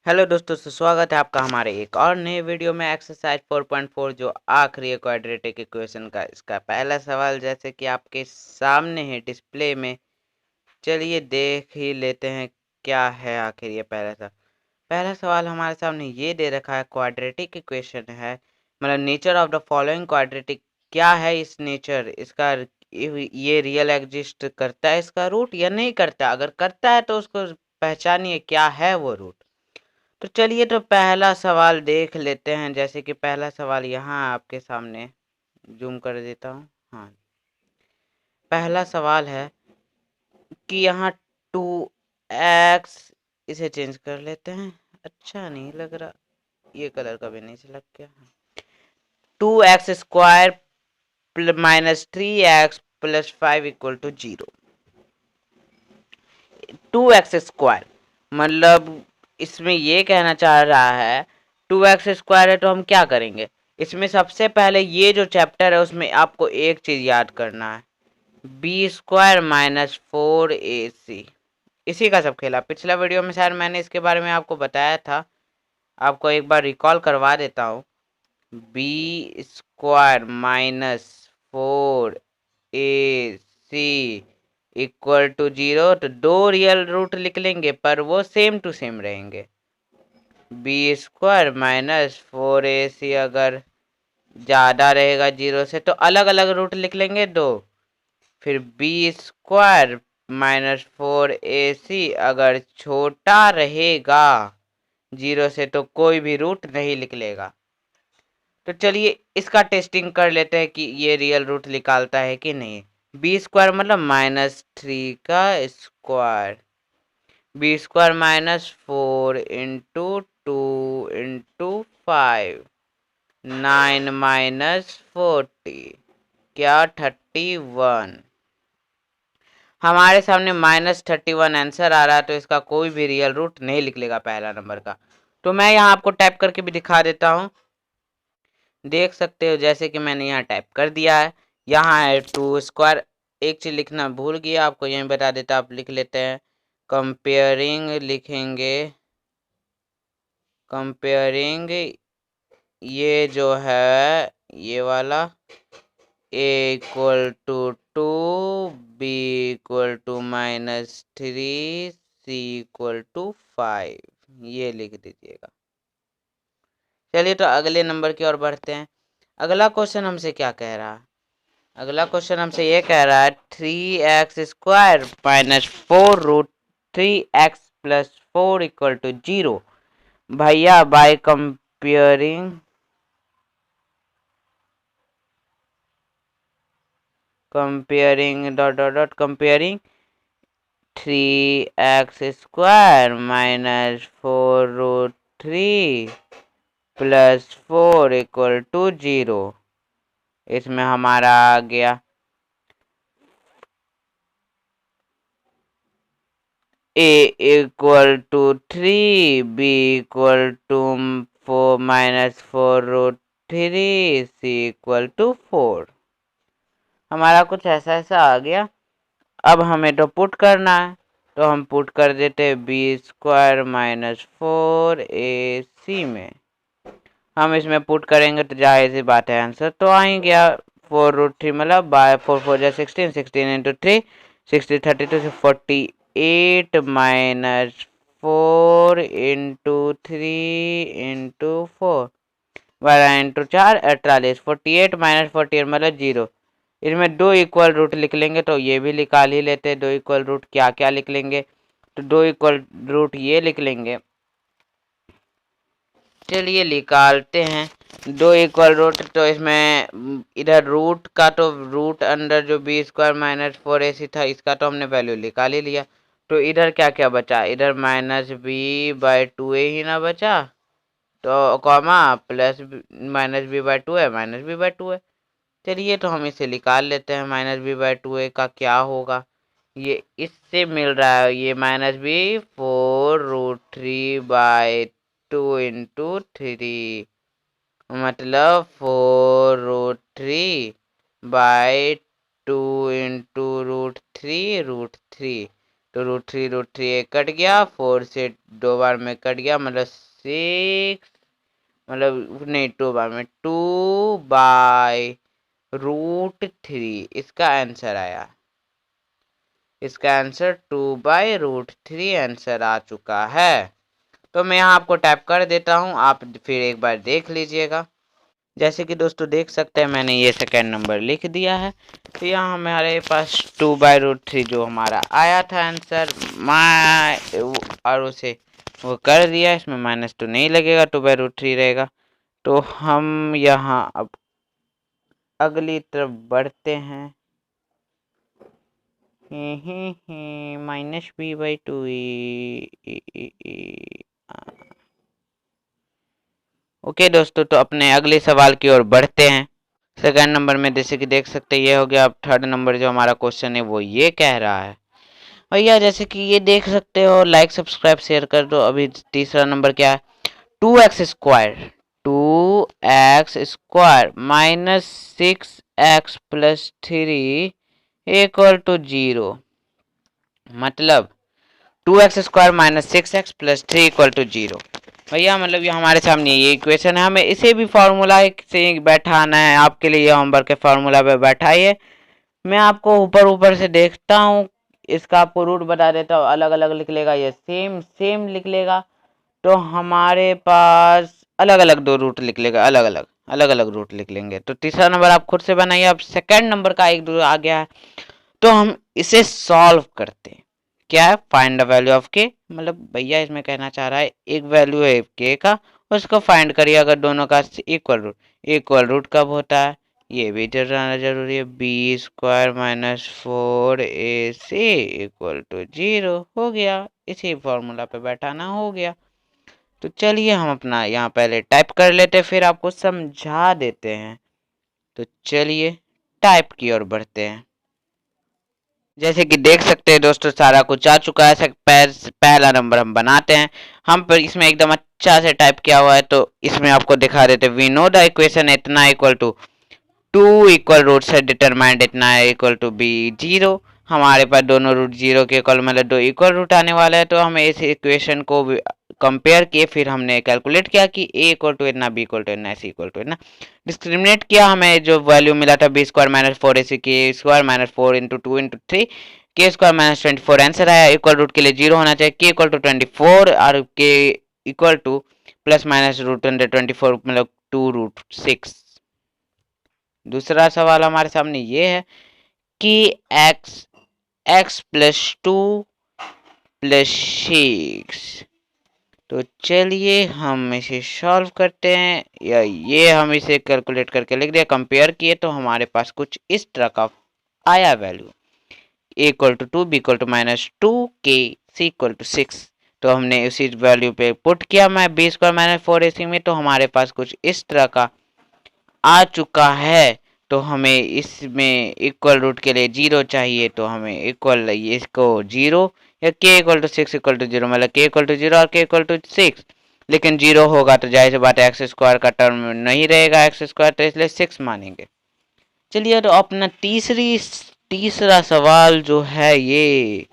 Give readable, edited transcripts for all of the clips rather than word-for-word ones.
Hello दोस्तों, स्वागत है आपका हमारे एक और नए वीडियो में। एक्सरसाइज 4.4 जो आखिरी क्वाड्रेटिक इक्वेशन का इसका पहला सवाल जैसे कि आपके सामने है डिस्प्ले में। चलिए देख ही लेते हैं क्या है आखिर ये पहला सवाल हमारे सामने ये दे रखा है। क्वाड्रेटिक इक्वेशन है, मतलब nature of the following quadratic क्या है इस नेचर इसका। ये रियल एग्जिस्ट करता है इसका रूट या नहीं करता। अगर करता है तो उसको पहचानिए क्या है वो रूट। तो चलिए तो पहला सवाल देख लेते हैं। जैसे कि पहला सवाल यहाँ आपके सामने जूम कर देता हूँ। हाँ, पहला सवाल है कि यहाँ 2x, इसे चेंज कर लेते हैं। अच्छा नहीं लग रहा, ये कलर का भी नहीं सिलेक्ट किया। 2x² minus 3x+5 equal to 0। 2x² मतलब इसमें ये कहना चाह रहा है 2x² है तो हम क्या करेंगे। इसमें सबसे पहले ये जो चैप्टर है उसमें आपको एक चीज याद करना है, b² माइनस 4ac। इसी का सब खेला। पिछला वीडियो में शायद मैंने इसके बारे में आपको बताया था, आपको एक बार रिकॉल करवा देता हूँ। b² minus 4ac equal to 0। तो दो रियल रूट लिख लेंगे पर वो सेम टू सेम रहेंगे। b² माइनस 4ac अगर ज़्यादा रहेगा 0 से तो अलग अलग रूट लिख लेंगे दो। फिर b² माइनस 4ac अगर छोटा रहेगा 0 से तो कोई भी रूट नहीं निकलेगा। तो चलिए इसका टेस्टिंग कर लेते हैं कि ये रियल रूट निकालता है कि नहीं। b² मतलब -3 का square, b² minus 4 into 2 into 5, 9 minus 40 क्या 31। हमारे सामने -31 आंसर आ रहा है तो इसका कोई भी रियल रूट नहीं निकलेगा पहला नंबर का। तो मैं यहाँ आपको टाइप करके भी दिखा देता हूँ। देख सकते हो जैसे कि मैंने यहाँ टाइप कर दिया है। यहाँ है 2²। एक चीज लिखना भूल गया, आपको यहीं बता देता, आप लिख लेते हैं। कंपेयरिंग लिखेंगे, कंपेयरिंग ये जो है ये वाला a equal to 2, b equal to -3, c equal to 5, ये लिख दीजिएगा। चलिए तो अगले नंबर की ओर बढ़ते हैं। अगला क्वेश्चन हमसे क्या कह रहा है। अगला क्वेश्चन हमसे ये कह रहा है 3x² minus 4 root 3x+4 equal to 0। भैया by comparing comparing 3x² minus 4 root 3+4 equal to 0। इसमें हमारा आ गया a equal to 3, b equal to 4 minus 4 root 3, c equal to 4। हमारा कुछ ऐसा ऐसा आ गया। अब हमें तो पुट करना है तो हम पुट कर देते b² माइनस 4ac में। हम इसमें पुट करेंगे तो जाहिर सी बात है आंसर तो आ ही गया। 4 रूट 3 मतलब बाय 4 4 जा 16, 16 इंटू 3 60, 32 से 48 minus 4 into 3 into 4 12 into 4 48, 48 minus 48 मतलब 0। इसमें दो इक्वल रूट लिख लेंगे तो ये भी निकाल ही लेते हैं। दो इक्वल रूट क्या क्या लिख लेंगे, तो दो इक्वल रूट ये लिख लेंगे। चलिए निकालते हैं दो इक्वल रूट। तो इसमें इधर रूट का तो रूट अंडर जो b² माइनस 4ac था इसका तो हमने वैल्यू निकाल ही लिया। तो इधर क्या क्या बचा, इधर -b/2a ही ना बचा, तो कॉमा प्लस -b/2 है, -b/2 है। चलिए तो हम इसे निकाल लेते हैं। -b/2a का क्या होगा, ये इससे मिल रहा है ये -b 4 रूट 3/2 इंटू 3 मतलब 4 रूट 3/2 इंटू रूट 3 रूट 3 तो √3 एक कट गया, 4 से 2 बार में कट गया, मतलब 6, मतलब नहीं 2 बार में 2/√3 इसका आंसर आया। इसका आंसर 2/√3 आंसर आ चुका है। तो मैं यहाँ आपको टाइप कर देता हूँ, आप फिर एक बार देख लीजिएगा। जैसे कि दोस्तों देख सकते हैं मैंने ये सेकेंड नंबर लिख दिया है। तो यहाँ हमारे पास 2/√3 जो हमारा आया था आंसर और उसे वो कर दिया। इसमें माइनस तो नहीं लगेगा, 2/√3 रहेगा। तो हम यहाँ अब अगली तरफ बढ़ते हैं। -b/2 ओके दोस्तों, तो अपने अगले सवाल की ओर बढ़ते हैं। सेकंड नंबर में जैसे कि देख सकते हैं ये हो गया। अब थर्ड नंबर जो हमारा क्वेश्चन है वो ये कह रहा है भैया, जैसे कि ये देख सकते हो, लाइक सब्सक्राइब शेयर कर दो। अभी तीसरा नंबर क्या है, 2x² 2x² -6x + 3 = 0। मतलब 2x² -6x + 3 = 0। भैया मतलब ये हमारे सामने ये इक्वेशन है, हमें इसे भी फार्मूला से बैठाना है। आपके लिए ये होमवर्क है, फार्मूला पे बैठाइए। मैं आपको ऊपर ऊपर से देखता हूँ, इसका आपको रूट बता देता हूँ। अलग अलग लिख लेगा, ये सेम सेम लिख लेगा, तो हमारे पास अलग अलग 2 रूट लिख लेगा। अलग अलग रूट लिख लेंगे। तो तीसरा नंबर आप खुद से बनाइए। अब सेकंड नंबर का एक आ गया है, तो हम इसे सॉल्व करते हैं। क्या है, फाइंड द वैल्यू ऑफ के। मतलब भैया इसमें कहना चाह रहा है एक वैल्यू है के का, उसको फाइंड करिए अगर दोनों का इक्वल रूट। इक्वल रूट कब होता है ये भी जानना जरूरी है। b² - 4ac = 0 हो गया। इसी फॉर्मूला पे बैठाना हो गया। तो चलिए हम अपना यहाँ पहले टाइप कर लेते, फिर आपको समझा देते हैं। तो चलिए टाइप की ओर बढ़ते हैं। जैसे कि देख सकते हैं दोस्तों, सारा कुछ आ चुका है। पहला नंबर हम बनाते हैं। हम पर इसमें एकदम अच्छा से टाइप किया हुआ है, तो इसमें आपको दिखा देते हैं। वी नो द इक्वेशन इतना इक्वल टू 2 इक्वल रूट से डिटरमाइंड इतना है इक्वल टू बी 0। हमारे पास दोनों रूट 0 के इक्वल, मतलब 2 इक्वल रूट आने वाला है। तो हमें इस इक्वेशन को कंपेयर किए, फिर हमने कैलकुलेट किया कि a इक्वल टू इतना, b इक्वल टू इतना, c इक्वल टू इतना। डिस्क्रिमिनेट किया, हमें जो वैल्यू मिला था b² - 4ac k² - 4 × 2 × 3 k² - 24 answer आया। इक्वल रूट के लिए 0 होना चाहिए। k इक्वल टू 24 और k इक्वल टू ±√24 मतलब 2√6। दूसरा सवाल हमारे सामने ये है कि x + 2 + 6। तो चलिए हम इसे सॉल्व करते हैं, या ये हम इसे कैलकुलेट करके लिख दिया। कंपेयर किए तो हमारे पास कुछ इस तरह का आया value. a = 2, b = -2, k, c = 6। तो हमने उसी वैल्यू पे पुट किया मैं b² - 4ac में, तो हमारे पास कुछ इस तरह का आ चुका है। तो हमें इसमें इक्वल रूट के लिए 0 चाहिए, तो हमें इक्वल इसको 0 या k = 6 = 0, मतलब k = 0 और k = 6। लेकिन 0 होगा तो जाहिर सी बात है x² का टर्म नहीं रहेगा x², तो इसलिए 6 मानेंगे। चलिए तो अपना तीसरा सवाल जो है ये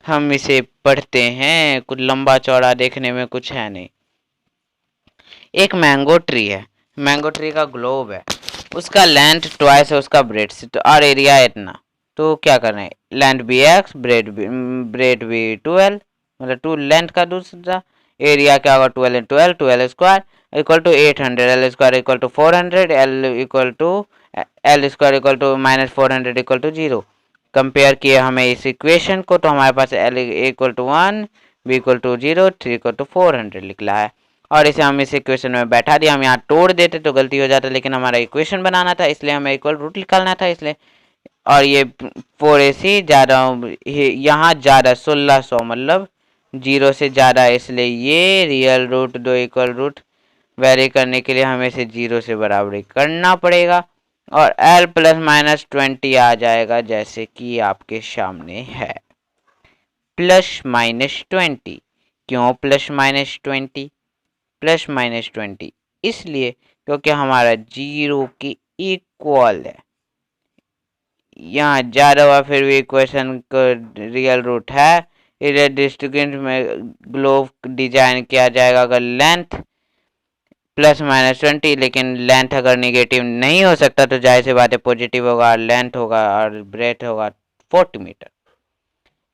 हम इसे पढ़ते हैं। कुछ लंबा चौड़ा देखने में कुछ है नहीं। एक मैंगो ट्री है, मैंगो ट्री का ग्लोब है, उसका लेंथ ट्वाइस है उसका ब्रेड तो और एरिया इतना। तो क्या करना है, लेंथ भी x, ब्रेड भी 12, मतलब 2 लेंथ का दूसरा। एरिया क्या होगा, 12 × 12, 12² = 800, l² = 400, l² = -400 = 0। कंपेयर किए हमें इस इक्वेशन को, तो हमारे पास l = 1, b = 0, 3 = 400 निकला है। और इसे हम इस इक्वेशन में बैठा दिया। हम यहाँ तोड़ देते तो गलती हो जाता, लेकिन हमारा इक्वेशन बनाना था इसलिए हमें इक्वल रूट निकालना था इसलिए। और ये 4ac ज़्यादा यहाँ ज़्यादा 1600, मतलब 0 से ज़्यादा, इसलिए ये real root 2 equal root verify करने के लिए हमें इसे 0 से बराबरी करना पड़ेगा। और l ± 20 आ जाएगा, जैसे कि आपके सामने है +-20। क्यों +-20? +-20 इसलिए क्योंकि हमारा 0 के इक्वल है। यहाँ ज़्यादा हुआ फिर भी इक्वेशन को रियल रूट है। इधर डिस्ट्रीब्यूट में ग्लोब डिजाइन किया जाएगा अगर लेंथ +-20, लेकिन लेंथ अगर निगेटिव नहीं हो सकता तो जाहिर सी बात है पॉजिटिव होगा, लेंथ होगा और ब्रेथ होगा 40 मीटर।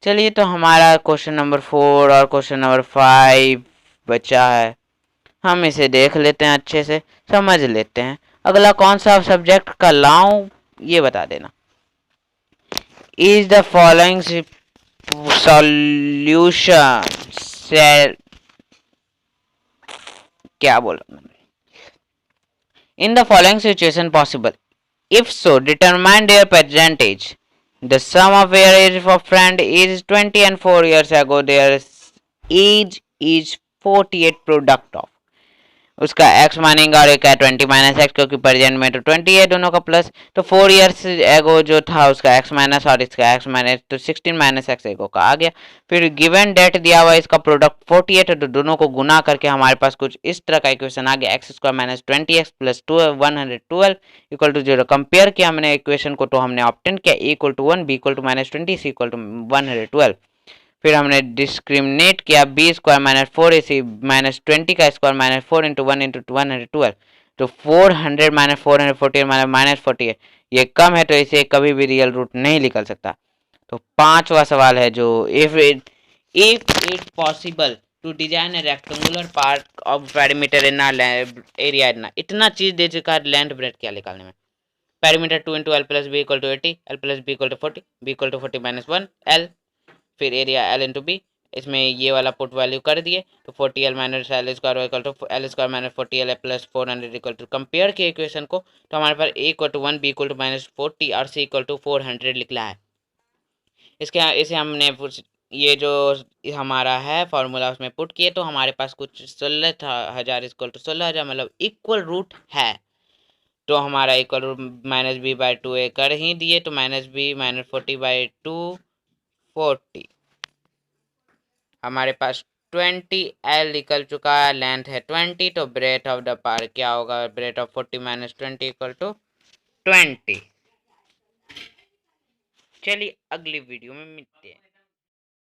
चलिए तो हमारा क्वेश्चन नंबर 4 और क्वेश्चन नंबर 5 बचा है, हम इसे देख लेते हैं, अच्छे से समझ लेते हैं। अगला कौन सा सब्जेक्ट का लाऊं ये बता देना। इज द फॉलोइंग सॉल्यूशन से क्या बोला in the following situation possible, if so determine their percentage. The sum of their age of friend is 20 and 4 years ago their age is 48 product of उसका x मानेंगे और एक है 20 minus x क्योंकि present में तो 20 है दोनों का प्लस, तो 4 ईयर्स एगो जो था उसका x माइनस और इसका x माइनस तो 16 माइनस एक्स एगो का आ गया। फिर गिवन डेट दिया हुआ इसका प्रोडक्ट 48 है तो दोनों को गुना करके हमारे पास कुछ इस तरह का इक्वेशन आ गया x square minus 20x plus 112 equal to 0। Compare किया हमने इक्वेशन को तो हमने ऑप्टेन किया equal to 1 b equal to minus 20 c equal to 112। फिर हमने डिस्क्रिमिनेट किया B square minus 4ac minus 20 का स्क्वायर माइनस 4 इंटू 1 इंटू 112 तो 400 माइनस 440 माइनस 40 ये कम है तो इसे कभी भी रियल रूट नहीं निकल सकता। तो पांचवा सवाल है जो if it possible to design a rectangular part of perimeter in area इतना चीज दे चुका है लेंथ ब्रेथ क्या निकालने में। Perimeter 2 into L plus B equal to 80 L plus B equal to 40 B equal to 40 minus 1 L फिर area L into B इसमें ये वाला पुट वैल्यू कर दिए तो 40 L minus L square equal to L square minus 40 L plus 400 equal to compare किए equation को तो हमारे पास a equal to 1 B equal to minus 40 और सी इक्वल टू 400 लिखला है। इसे हमने ये जो हमारा है फॉर्मूला उसमें पुट किए तो हमारे पास कुछ 16,000 इक्वल टू 16,000 मतलब इक्वल रूट है। तो हमारा equal root minus B by 2 A कर ही दिए तो माइनस बी माइनस 40 बाई 2 40 हमारे पास 20 एल निकल चुका है, लेंथ है 20 तो ब्रेथ ऑफ द पार क्या होगा breadth of 40 minus 20 equal to 20। चलिए अगली वीडियो में मिलते हैं।